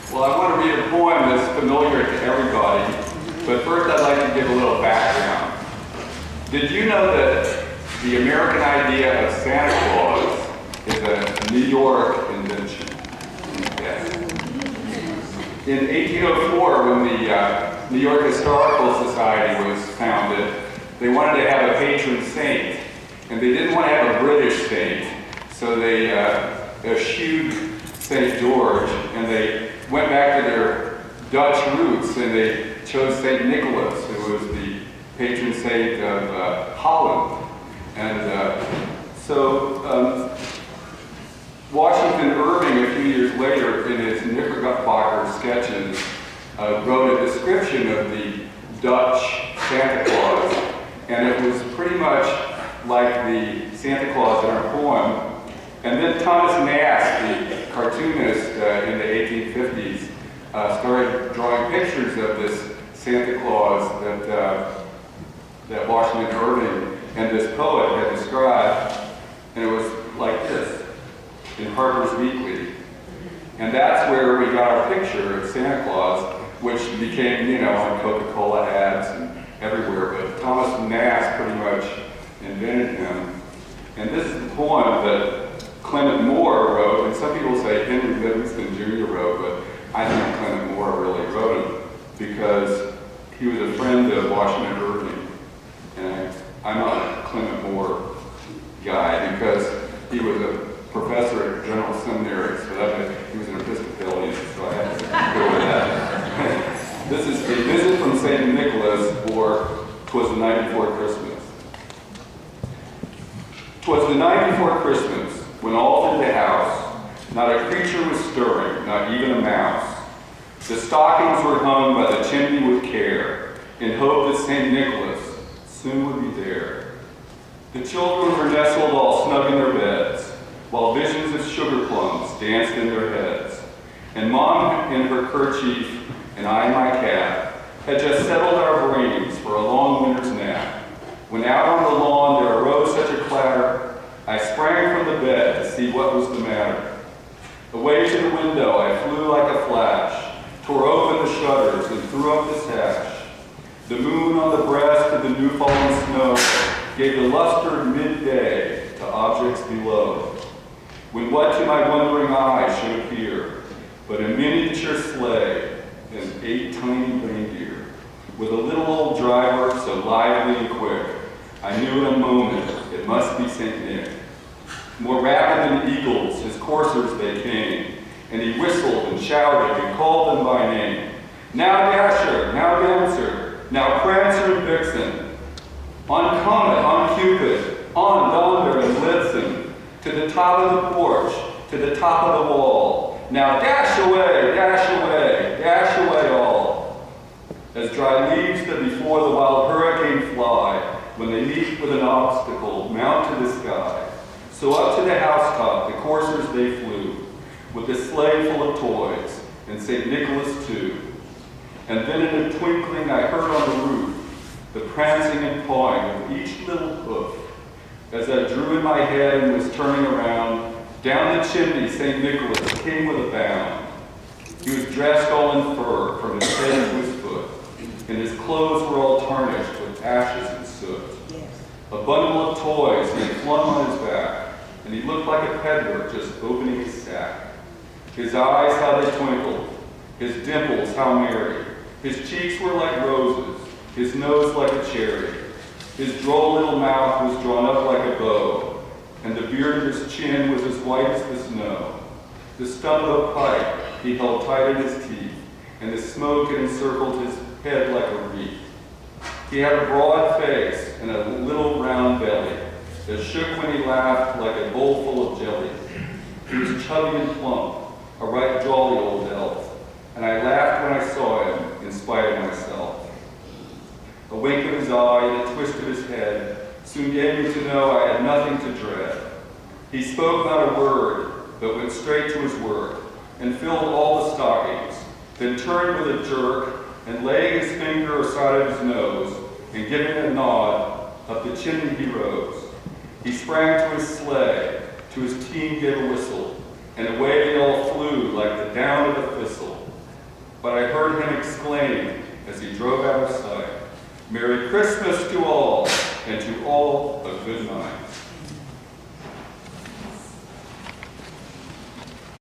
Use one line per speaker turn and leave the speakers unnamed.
Well, I want to read a poem that's familiar to everybody, but first I'd like to give a little background. Did you know that the American idea of Santa Claus is a New York invention? Yes. In 1804, when the New York Historical Society was founded, they wanted to have a patron saint, and they didn't want to have a British saint, so they eschewed St. George, and they went back to their Dutch roots, and they chose St. Nicholas, who was the patron saint of Holland. And so Washington Irving, a few years later, in his Knickerbocker sketches, wrote a description of the Dutch Santa Claus, and it was pretty much like the Santa Claus in our poem. And then Thomas Nast, the cartoonist in the 1850s, started drawing pictures of this Santa Claus that Washington Irving and this poet had described, and it was like this in Harper's Weekly. And that's where we got our picture of Santa Claus, which became, on Coca-Cola ads and everywhere, but Thomas Nast pretty much invented him. And this is the poem that Clement Moore wrote, and some people say Henry Livingston Jr. wrote, but I think Clement Moore really wrote it because he was a friend of Washington Irving. And I'm not a Clement Moore guy because he was a professor at General Seminary, so he was an Episcopalian, so I had to go with that. This is a visit from St. Nicholas, or 'Twas the Night Before Christmas. 'Twas the night before Christmas, when all through the house, not a creature was stirring, not even a mouse. The stockings were hung by the chimney with care, in hope that St. Nicholas soon would be there. The children were nestled all snug in their beds, while visions of sugar plums danced in their heads. And Mom in her kerchief, and I in my cap, had just settled our brains for a long winter's nap, when out on the lawn there arose such a clatter, I sprang from the bed to see what was the matter. Away to the window I flew like a flash, tore open the shutters and threw up the sash. The moon on the breast of the new fallen snow gave the luster of midday to objects below. When what to my wondering eyes should appear but a miniature sleigh and 8 tiny reindeer, with a little old driver so lively and quick, I knew in a moment it must be St. Nick. More rapid than eagles, his coursers they came, and he whistled and shouted and called them by name. Now Dasher, now Dancer, now Prancer and Vixen, on Comet, on Cupid, on Donder and Blitzen, to the top of the porch, to the top of the wall. Now dash away, dash away, dash away all. As dry leaves that before the wild hurricane fly, when they meet with an obstacle, mount to the sky. So up to the housetop the coursers they flew, with the sleigh full of toys, and St. Nicholas too. And then in a twinkling I heard on the roof the prancing and pawing of each little hoof. As I drew in my head and was turning around, down the chimney St. Nicholas came with a bound. He was dressed all in fur from his head to his foot, and his clothes were all tarnished with ashes and soot. A bundle of toys he had flung on his back, and he looked like a peddler just opening his sack. His eyes, how they twinkled, his dimples, how merry. His cheeks were like roses, his nose like a cherry. His droll little mouth was drawn up like a bow, and the beard of his chin was as white as the snow. The stump of a pipe he held tight in his teeth, and the smoke had encircled his head like a wreath. He had a broad face and a little round belly that shook when he laughed like a bowl full of jelly. He was chubby and plump, a right jolly old elf, soon gave me to know I had nothing to dread. He spoke not a word, but went straight to his work, and filled all the stockings, then turned with a jerk, and laying his finger aside of his nose, and giving a nod, up the chimney he rose. He sprang to his sleigh, to his team gave a whistle, and away they all flew like the down of a thistle. But I heard him exclaim, as he drove out of sight, "Merry Christmas to all, and to all a good night."